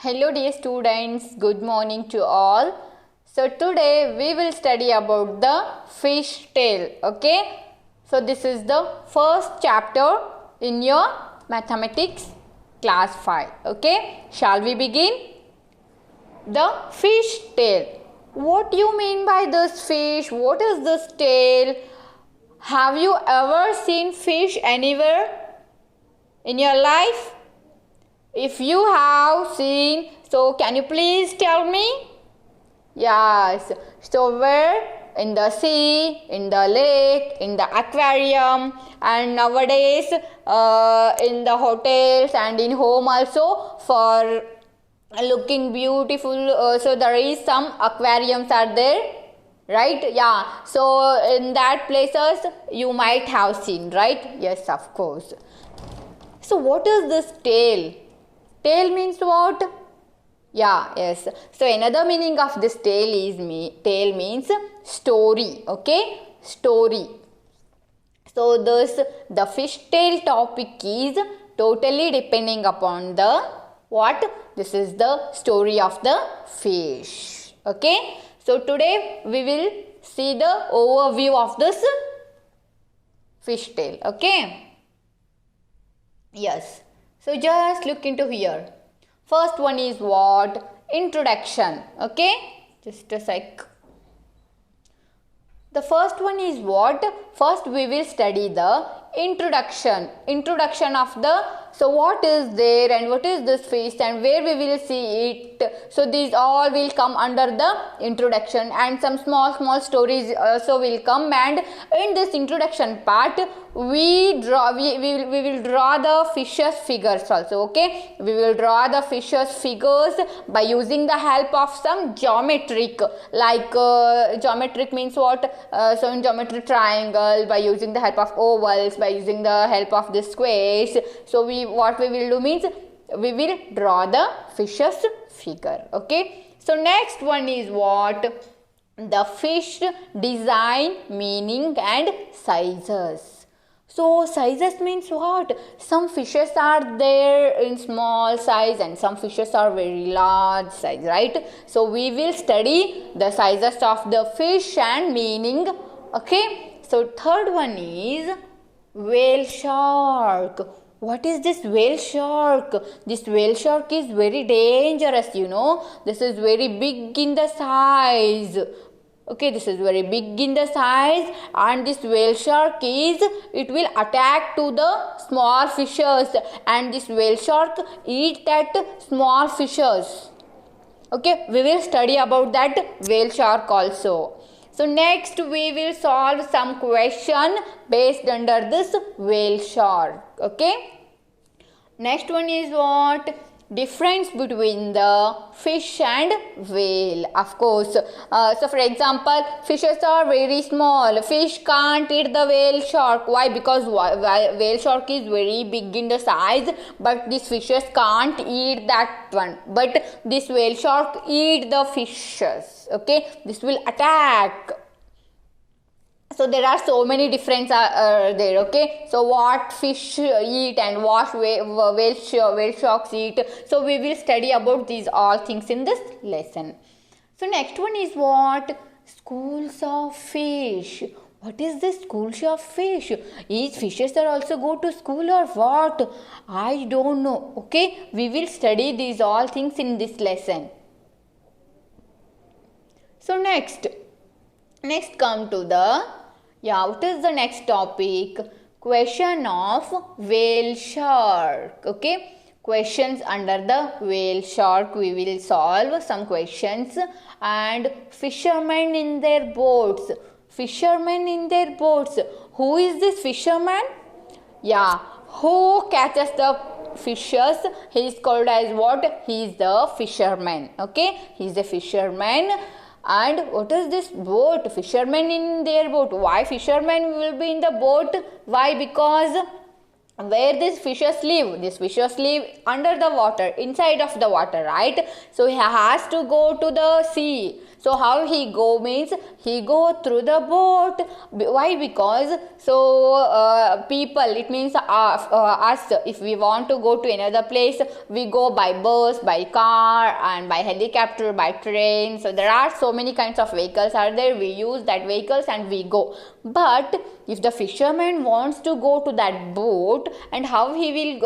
Hello dear students, good morning to all. So today we will study about the fish tail, okay? So this is the first chapter in your mathematics class 5, okay? Shall we begin? The fish tail. What do you mean by this fish? What is this tail? Have you ever seen fish anywhere in your life? If you have seen, so can you please tell me? Yes. So where? In the sea, in the lake, in the aquarium, and nowadays in the hotels and in home also for looking beautiful. So there is some aquariums are there, right? Yeah. So in that places you might have seen, right? Yes, of course. So what is this tail? Tail means what? Yeah, yes. So another meaning of this tail means story. Okay, story. So the fish tail topic is totally depending upon the what? This is the story of the fish. Okay. So today we will see the overview of this fish tail. Okay. Yes. So just look into here. First one is what? Introduction. Okay. Just a sec. The first one is what? First we will study the introduction. Introduction of the, so what is there and what is this fish and where we will see it. So these all will come under the introduction, and some small stories also will come, and in this introduction part we will draw the fishes figures also. Okay, we will draw the fishes figures by using the help of some geometric, like geometric means what? So in geometric triangle, by using the help of ovals, by using the help of the squares. So what we will do means we will draw the fishes figure. Okay, so next one is what? The fish design, meaning and sizes. So sizes means what? Some fishes are there in small size and some fishes are very large size, right? So we will study the sizes of the fish and meaning. Okay, so third one is whale shark. What is this whale shark? This whale shark is very dangerous, you know. This is very big in the size. Okay, this is very big in the size, and this whale shark it will attack to the small fishes, and this whale shark eat that small fishes. Okay, we will study about that whale shark also. So next we will solve some question based under this whale shark. Okay. Next one is what? Difference between the fish and whale. Of course, so for example, fishes are very small. Fish can't eat the whale shark. Why? Because whale shark is very big in the size, but these fishes can't eat that one. But this whale shark eat the fishes. Okay, this will attack. So there are so many differences there. Okay, so what fish eat and what whale sharks eat. So we will study about these all things in this lesson. So next one is what? Schools of fish. What is this schools of fish? Is fishes are also go to school or what? I don't know. Okay, we will study these all things in this lesson. So next come to the, what is the next topic? Question of whale shark. Okay, questions under the whale shark. We will solve some questions. And fishermen in their boats. Fishermen in their boats. Who is this fisherman? Yeah, who catches the fishes? He is called as what? He is the fisherman. Okay, he is a fisherman. And what is this boat? Fishermen in their boat. Why fishermen will be in the boat? Why? Because where these fishes live? These fishes live under the water, inside of the water, right? So he has to go to the sea. So how he go means he go through the boat. Why? Because people, it means us, if we want to go to another place, we go by bus, by car, and by helicopter, by train. So there are so many kinds of vehicles are there. We use that vehicles and we go. But if the fisherman wants to go to that boat, and how he will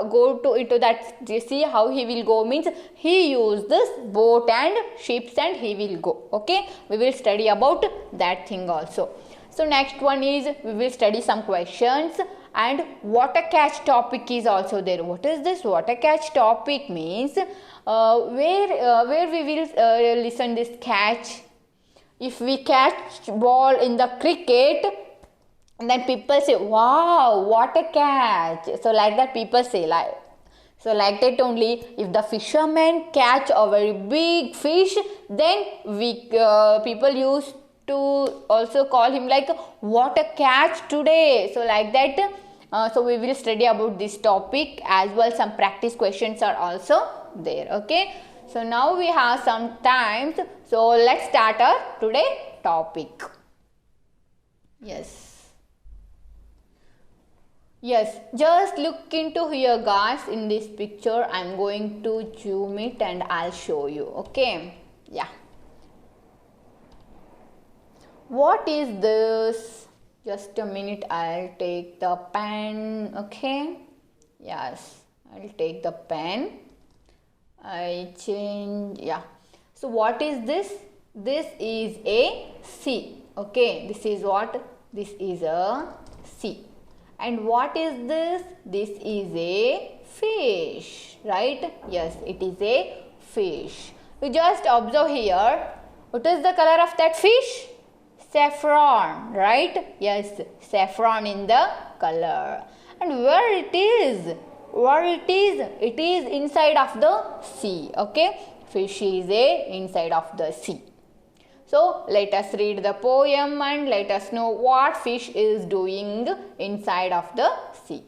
go to into that sea, how he will go means he use this boat and ships and he will go. Okay, we will study about that thing also. So next one is we will study some questions, and water catch topic is also there. What is this water catch topic means? Where we will listen this catch. If we catch ball in the cricket, then people say, wow, what a catch. So like that people say, like, so like that only, if the fisherman catch a very big fish, then we people used to also call him like, what a catch today. So like that, so we will study about this topic as well. Some practice questions are also there. Okay, so now we have some time, so let's start our today topic. Yes, just look into here guys. In this picture I'm going to zoom it and I'll show you. Okay, yeah. What is this? Just a minute, I'll take the pen. Okay, yes, I'll take the pen. I change, yeah. So what is this? This is a sea. Okay, this is what? This is a sea. And what is this? This is a fish, right? Yes, it is a fish. You just observe here. What is the color of that fish? Saffron, right? Yes, saffron in the color. And where it is? Where it is? It is inside of the sea. Okay, fish is inside of the sea. So let us read the poem and let us know what fish is doing inside of the sea.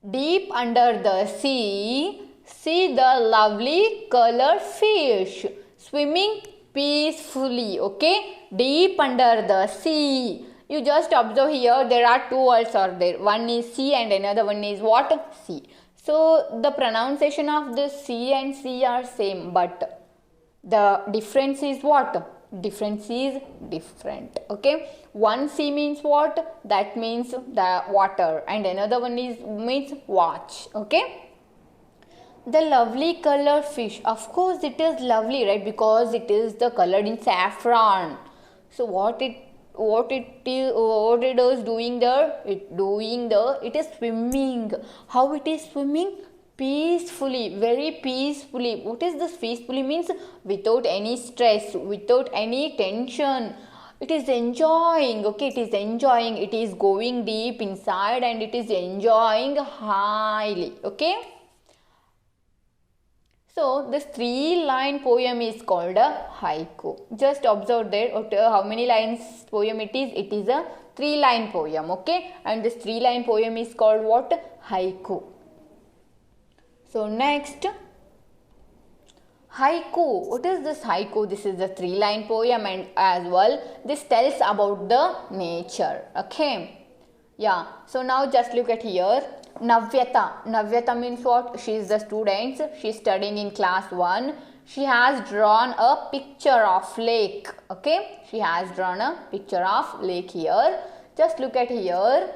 Deep under the sea, see the lovely colored fish swimming peacefully. Okay, deep under the sea. You just observe here, there are two words are there. One is sea and another one is what? Sea. So the pronunciation of the sea and sea are same, but the difference is what? Difference is different. Okay, one sea means what? That means the water, and another one is means watch. Okay, the lovely colored fish, of course it is lovely, right? Because it is the colored in saffron. So what it is doing there? It is swimming. How it is swimming? Peacefully, very peacefully. What is this peacefully means? Without any stress, without any tension. It is enjoying. Okay, it is enjoying. It is going deep inside and it is enjoying highly. Okay. So this 3-line poem is called a haiku. Just observe there how many lines poem it is. It is a 3-line poem. Okay, and this 3-line poem is called what? Haiku. So next, haiku. What is this haiku? This is a 3-line poem, and as well this tells about the nature. Okay, yeah. So now just look at here. Navyata. Navyata means what? She is the student. She is studying in class 1. She has drawn a picture of lake. Okay, she has drawn a picture of lake here. Just look at here.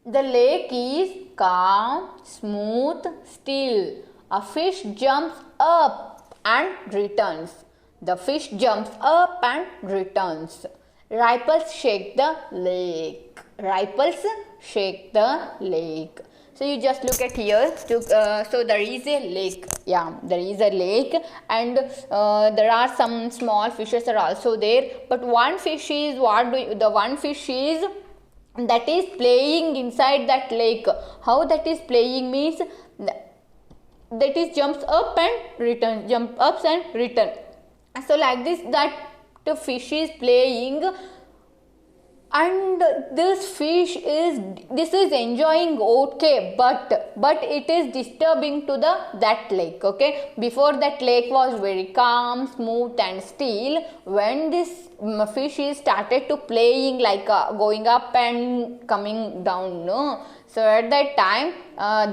The lake is calm, smooth, still. A fish jumps up and returns. The fish jumps up and returns. Ripples shake the lake. Ripples shake the lake. So you just look at here. So there is a lake. Yeah, there is a lake, and there are some small fishes are also there. But one fish is that is playing inside that lake. How that is playing means that is jumps up and return, jump ups and return. So like this, that the fish is playing and this fish is enjoying okay, but it is disturbing to that lake. Okay, before that lake was very calm, smooth and still. When this fish is started to playing like going up and coming down, no, so at that time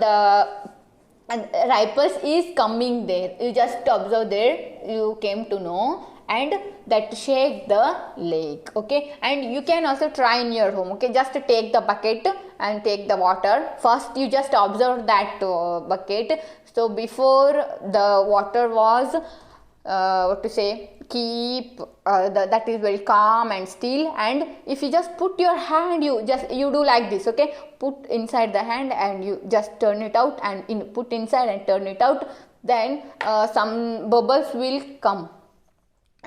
the ripple is coming there. You just observe there, you came to know, and that shake the lake. Okay, and you can also try in your home. Okay, just take the bucket and take the water. First you just observe that bucket. So before the water was what to say, keep that is very calm and still, and if you just put your hand, you do like this. Okay, put inside the hand and you just turn it out, and put inside and turn it out, then some bubbles will come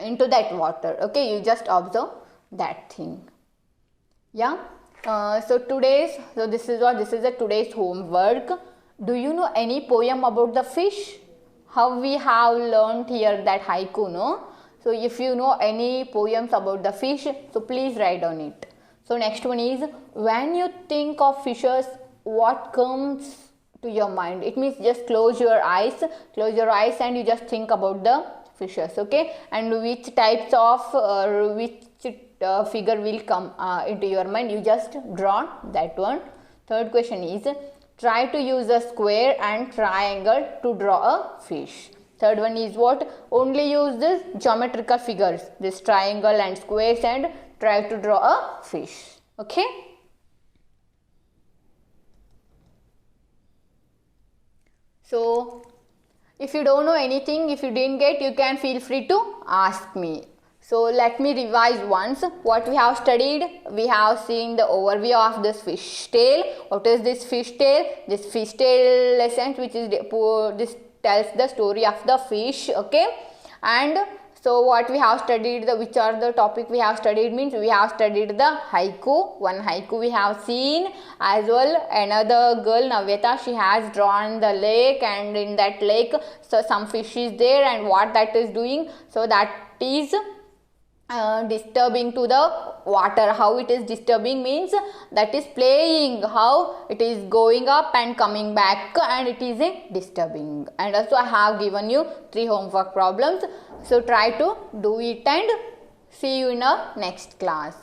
into that water. Okay, you just observe that thing. Yeah. So this is the today's homework. Do you know any poem about the fish? How we have learned here that haiku, no? So if you know any poems about the fish, so please write on it. So next one is, when you think of fishes, what comes to your mind? It means just close your eyes and you just think about the fishes. Okay, and which types of which figure will come into your mind, you just draw that one. Third question is, try to use a square and triangle to draw a fish. Third one is what? Only use this geometrical figures, this triangle and squares, and try to draw a fish. Okay. So if you don't know anything, if you didn't get, you can feel free to ask me. So let me revise once what we have studied. We have seen the overview of this fish tail. What is this fish tail? This fish tail lesson, which is this tells the story of the fish. Okay, and so what we have studied, which are the topic we have studied, means we have studied the haiku. One haiku we have seen, as well another girl, Navyata, she has drawn the lake, and in that lake so some fish is there, and what that is doing, so that is disturbing to the water. How it is disturbing means that is playing, how it is going up and coming back, and it is disturbing. And also I have given you 3 homework problems, so try to do it and see you in our next class.